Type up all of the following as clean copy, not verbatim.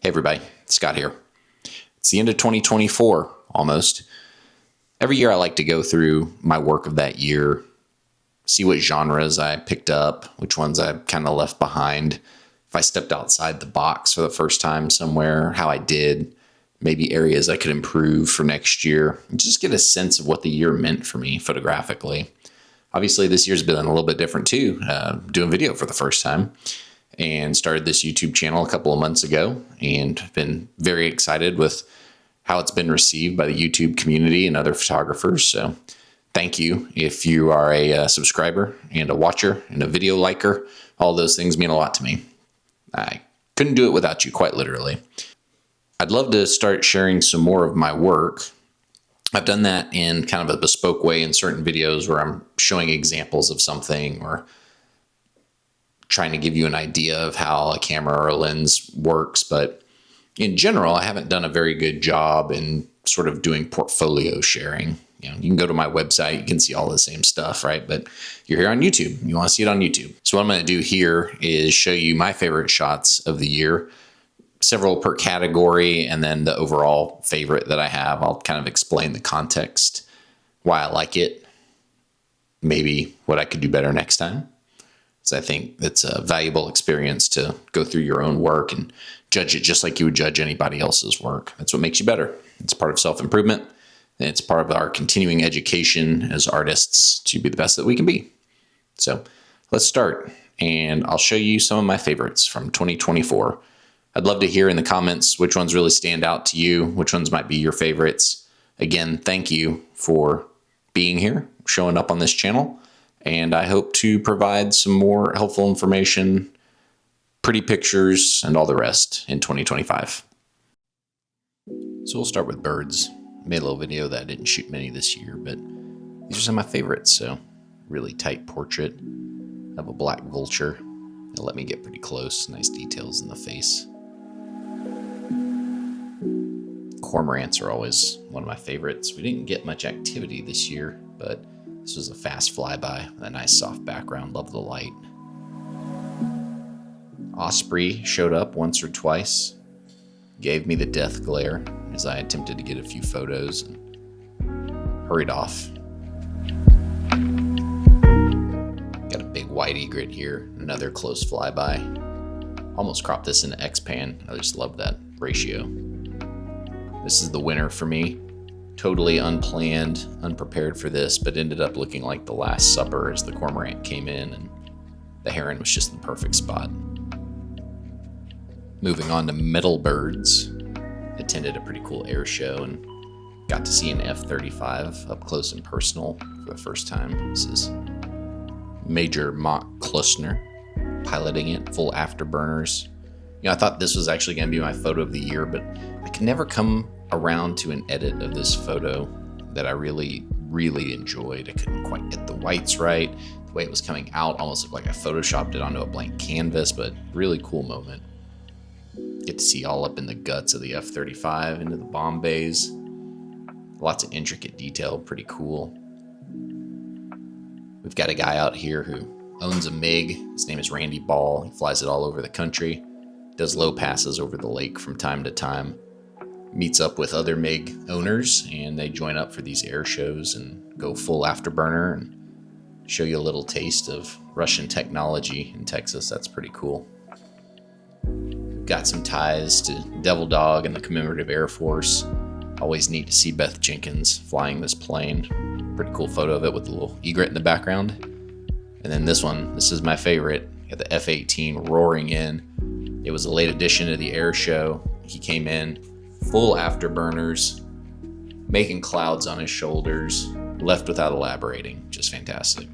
Hey everybody, Scott here. It's the end of 2024, almost. Every year I like to go through my work of that year, see what genres I picked up, which ones I kind of left behind, if I stepped outside the box for the first time somewhere, how I did, maybe areas I could improve for next year, and just get a sense of what the year meant for me photographically. Obviously, this year's been a little bit different too, doing video for the first time. And started this YouTube channel a couple of months ago and been very excited with how it's been received by the YouTube community and other photographers. So thank you if you are a subscriber and a watcher and a video liker. All those things mean a lot to me. I couldn't do it without you, quite literally. I'd love to start sharing some more of my work. I've done that in kind of a bespoke way in certain videos where I'm showing examples of something or trying to give you an idea of how a camera or a lens works. But in general, I haven't done a very good job in sort of doing portfolio sharing. You can go to my website, you can see all the same stuff, right? But you're here on YouTube, you want to see it on YouTube. So what I'm going to do here is show you my favorite shots of the year, several per category, and then the overall favorite that I have. I'll kind of explain the context, why I like it, maybe what I could do better next time. So I think it's a valuable experience to go through your own work and judge it just like you would judge anybody else's work. That's what makes you better. It's part of self-improvement. And it's part of our continuing education as artists to be the best that we can be. So let's start. And I'll show you some of my favorites from 2024. I'd love to hear in the comments which ones really stand out to you, which ones might be your favorites. Again, thank you for being here, showing up on this channel. And I hope to provide some more helpful information, pretty pictures, and all the rest in 2025. So we'll start with birds. I made a little video that I didn't shoot many this year, but these are some of my favorites. So really tight portrait of a black vulture. It'll let me get pretty close. Nice details in the face. Cormorants are always one of my favorites. We didn't get much activity this year, but this was a fast flyby with a nice soft background. Love the light. Osprey showed up once or twice. Gave me the death glare as I attempted to get a few photos and hurried off. Got a big white egret here. Another close flyby. Almost cropped this into X-Pan. I just love that ratio. This is the winner for me. Totally unplanned, unprepared for this, but ended up looking like the Last Supper as the cormorant came in and the heron was just in the perfect spot. Moving on to metal birds. Attended a pretty cool air show and got to see an F-35 up close and personal for the first time. This is Major Mock Klusner piloting it, full afterburners. I thought this was actually going to be my photo of the year, but I could never come around to an edit of this photo that I really enjoyed. I couldn't quite get the whites right. The way it was coming out almost looked like I photoshopped it onto a blank canvas, but really cool moment. Get to see all up in the guts of the F-35 into the bomb bays. Lots of intricate detail, pretty cool. We've got a guy out here who owns a MiG. His name is Randy Ball. He flies it all over the country. Does low passes over the lake from time to time. Meets up with other MiG owners and they join up for these air shows and go full afterburner and show you a little taste of Russian technology in Texas. That's pretty cool. Got some ties to Devil Dog and the Commemorative Air Force. Always neat to see Beth Jenkins flying this plane. Pretty cool photo of it with a little egret in the background. And then this one, this is my favorite. Got the F-18 roaring in. It was a late addition to the air show. He came in full afterburners, making clouds on his shoulders, left without elaborating. Just fantastic.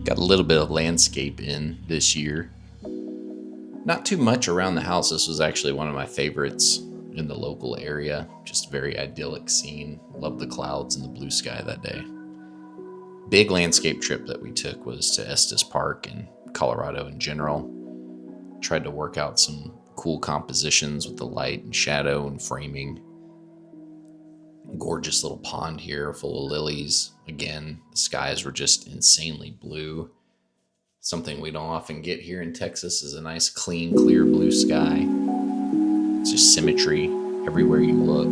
Got a little bit of landscape in this year. Not too much around the house. This was actually one of my favorites in the local area. Just a very idyllic scene. Love the clouds and the blue sky that day. Big landscape trip that we took was to Estes Park and Colorado in general. Tried to work out some cool compositions with the light and shadow and framing. Gorgeous little pond here full of lilies. Again, the skies were just insanely blue. Something we don't often get here in Texas is a nice, clean, clear blue sky. just symmetry everywhere you look.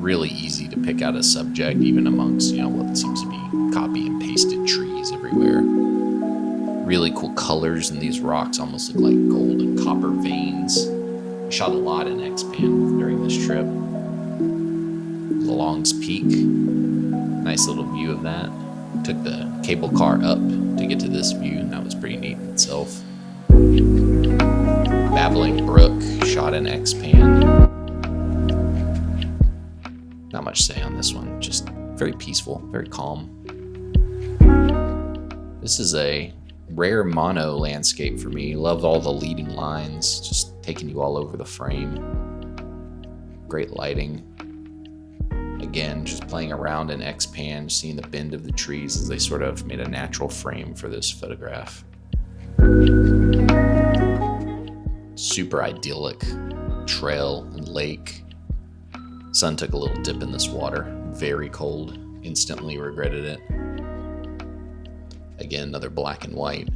Really easy to pick out a subject, even amongst, what seems to be copy and pasted trees everywhere. Really cool colors in these rocks, almost look like gold and copper veins. I shot a lot in X-Pan during this trip. Long's Peak, nice little view of that. Took the cable car up to get to this view, and that was pretty neat in itself. Babbling Brook, shot in X-Pan. Not much to say on this one, just very peaceful, very calm. This is a rare mono landscape for me. Love all the leading lines, just taking you all over the frame. Great lighting. Again, just playing around in X-Pan, seeing the bend of the trees as they sort of made a natural frame for this photograph. Super idyllic trail and lake. Sun took a little dip in this water. Very cold. Instantly regretted it. Again, another black and white,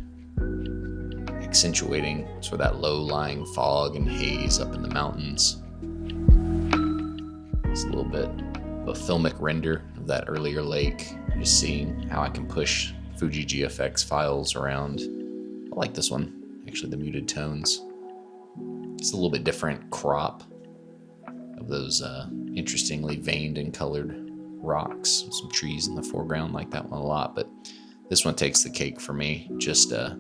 accentuating sort of that low-lying fog and haze up in the mountains. It's a little bit of a filmic render of that earlier lake, just seeing how I can push Fuji GFX files around. I like this one, actually, the muted tones. It's a little bit different crop of those interestingly veined and colored rocks. Some trees in the foreground, like that one a lot, but this one takes the cake for me. Just a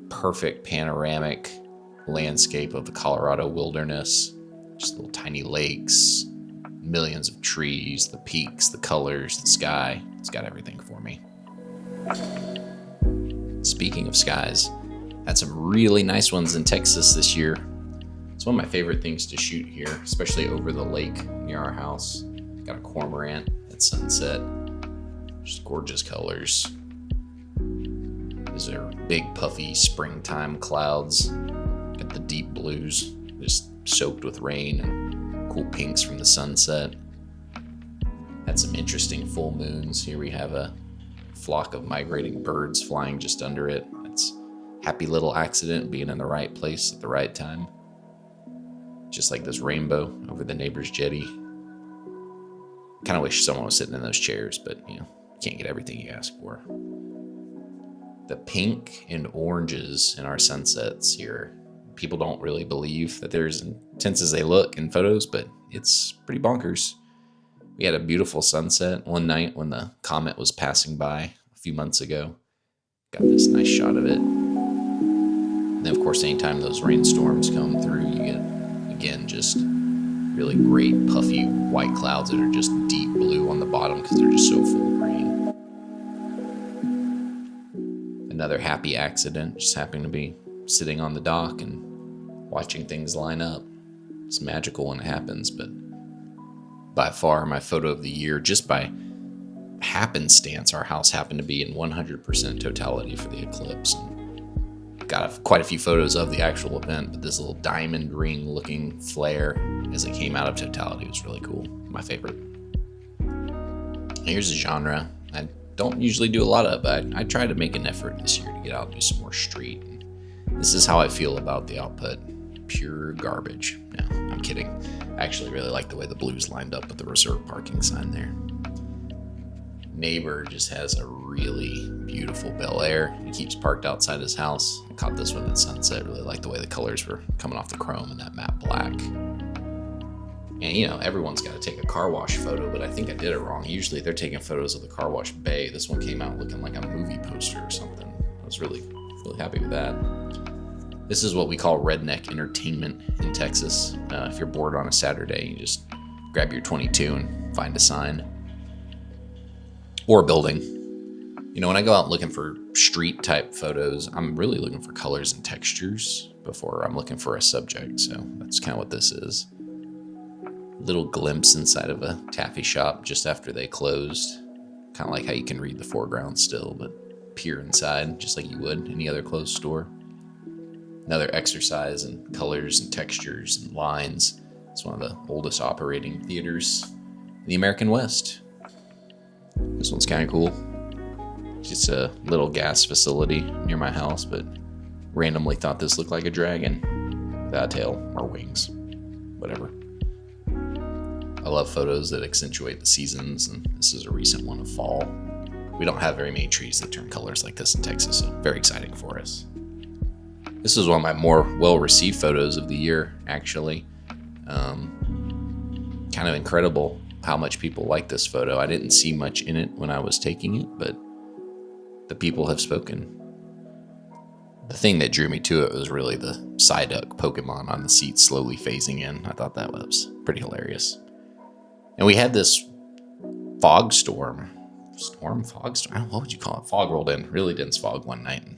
perfect panoramic landscape of the Colorado wilderness. Just little tiny lakes, millions of trees, the peaks, the colors, the sky. It's got everything for me. Speaking of skies, had some really nice ones in Texas this year. It's one of my favorite things to shoot here, especially over the lake near our house. Got a cormorant at sunset. Just gorgeous colors. These are big, puffy springtime clouds. Got the deep blues, just soaked with rain, and cool pinks from the sunset. Had some interesting full moons. Here we have a flock of migrating birds flying just under it. It's a happy little accident being in the right place at the right time. Just like this rainbow over the neighbor's jetty. Kind of wish someone was sitting in those chairs, but you can't get everything you ask for. The pink and oranges in our sunsets here. People don't really believe that they're as intense as they look in photos, but it's pretty bonkers. We had a beautiful sunset one night when the comet was passing by a few months ago. Got this nice shot of it. And then, of course, anytime those rainstorms come through, you get, again, just really great puffy white clouds that are just deep blue on the bottom because they're just so full of rain. Another happy accident, just happening to be sitting on the dock and watching things line up. It's magical when it happens, but by far my photo of the year, just by happenstance, our house happened to be in 100% totality for the eclipse. And got quite a few photos of the actual event, but this little diamond ring looking flare as it came out of totality was really cool. My favorite. Here's a genre I don't usually do a lot of, but I tried to make an effort this year to get out and do some more street. And this is how I feel about the output. Pure garbage. No, I'm kidding. I actually really like the way the blues lined up with the reserve parking sign there. Neighbor just has a really beautiful Bel Air. He keeps parked outside his house. I caught this one at sunset. Really like the way the colors were coming off the chrome and that matte black. And everyone's got to take a car wash photo, but I think I did it wrong. Usually they're taking photos of the car wash bay. This one came out looking like a movie poster or something. I was really happy with that. This is what we call redneck entertainment in Texas. If you're bored on a Saturday, you just grab your 22 and find a sign. Or a building. When I go out looking for street type photos, I'm really looking for colors and textures before I'm looking for a subject. So that's kind of what this is. Little glimpse inside of a taffy shop just after they closed. Kind of like how you can read the foreground still, but peer inside just like you would any other closed store. Another exercise in colors and textures and lines. It's one of the oldest operating theaters in the American West. This one's kind of cool. It's just a little gas facility near my house, but randomly thought this looked like a dragon without a tail or wings. whatever. I love photos that accentuate the seasons, and this is a recent one of fall. We don't have very many trees that turn colors like this in Texas, so very exciting for us. This is one of my more well-received photos of the year, actually. Kind of incredible how much people like this photo. I didn't see much in it when I was taking it, but the people have spoken. The thing that drew me to it was really the Psyduck Pokemon on the seat slowly phasing in. I thought that was pretty hilarious. And we had this fog storm. Fog storm? What would you call it? Fog rolled in, really dense fog one night. And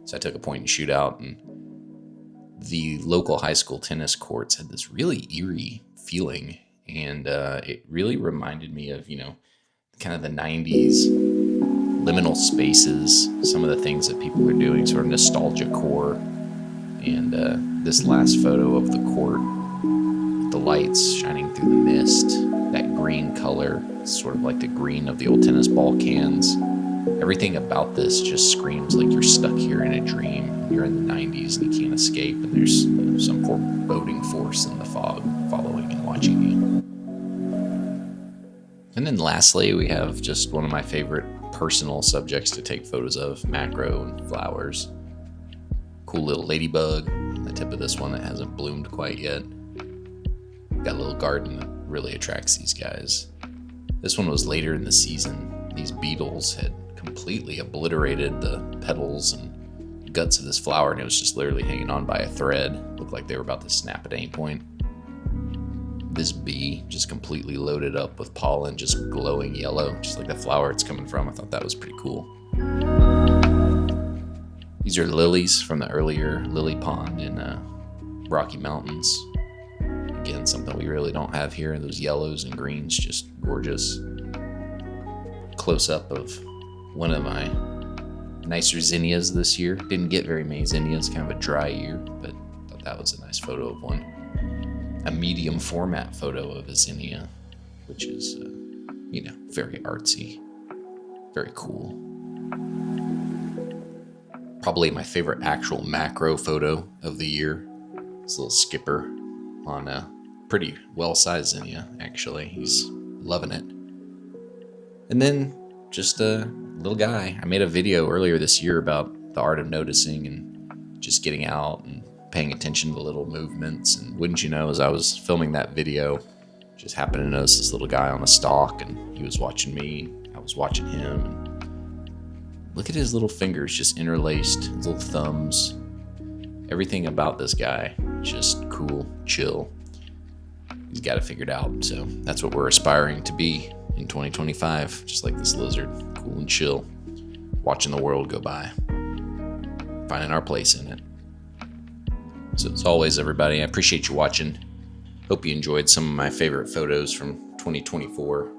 so I took a point and shoot out, and the local high school tennis courts had this really eerie feeling. And it really reminded me of, kind of the 90s liminal spaces, some of the things that people are doing, sort of nostalgia core. And this last photo of the court, the lights shining through the mist, that green color, sort of like the green of the old tennis ball cans. Everything about this just screams like you're stuck here in a dream. You're in the 90s and you can't escape, and there's some foreboding force in the fog following and watching you. And then lastly, we have just one of my favorite personal subjects to take photos of, macro and flowers. Cool little ladybug on the tip of this one that hasn't bloomed quite yet. Got a little garden that really attracts these guys. This one was later in the season. These beetles had completely obliterated the petals and guts of this flower, and it was just literally hanging on by a thread. Looked like they were about to snap at any point. This bee just completely loaded up with pollen, just glowing yellow, just like the flower it's coming from. I thought that was pretty cool. These are lilies from the earlier lily pond in Rocky Mountains. Again, something we really don't have here. Those yellows and greens, just gorgeous. Close up of one of my nicer zinnias this year. Didn't get very many zinnias, kind of a dry year, but I thought that was a nice photo of one. A medium format photo of a zinnia, which is, very artsy, very cool. Probably my favorite actual macro photo of the year. This little skipper on a pretty well-sized zinnia, actually. He's loving it. And then just a little guy. I made a video earlier this year about the art of noticing and just getting out and paying attention to little movements. And wouldn't you know, as I was filming that video, just happened to notice this little guy on a stalk, and he was watching me. I was watching him. And look at his little fingers just interlaced, his little thumbs. Everything about this guy, just cool, chill. He's got it figured out. So that's what we're aspiring to be in 2025. Just like this lizard, cool and chill, watching the world go by, finding our place in it. So as always, everybody, I appreciate you watching. Hope you enjoyed some of my favorite photos from 2024.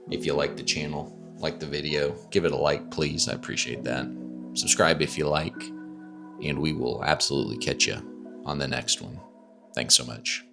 If you like the channel, like the video, give it a like, please. I appreciate that. Subscribe if you like, and we will absolutely catch you on the next one. Thanks so much.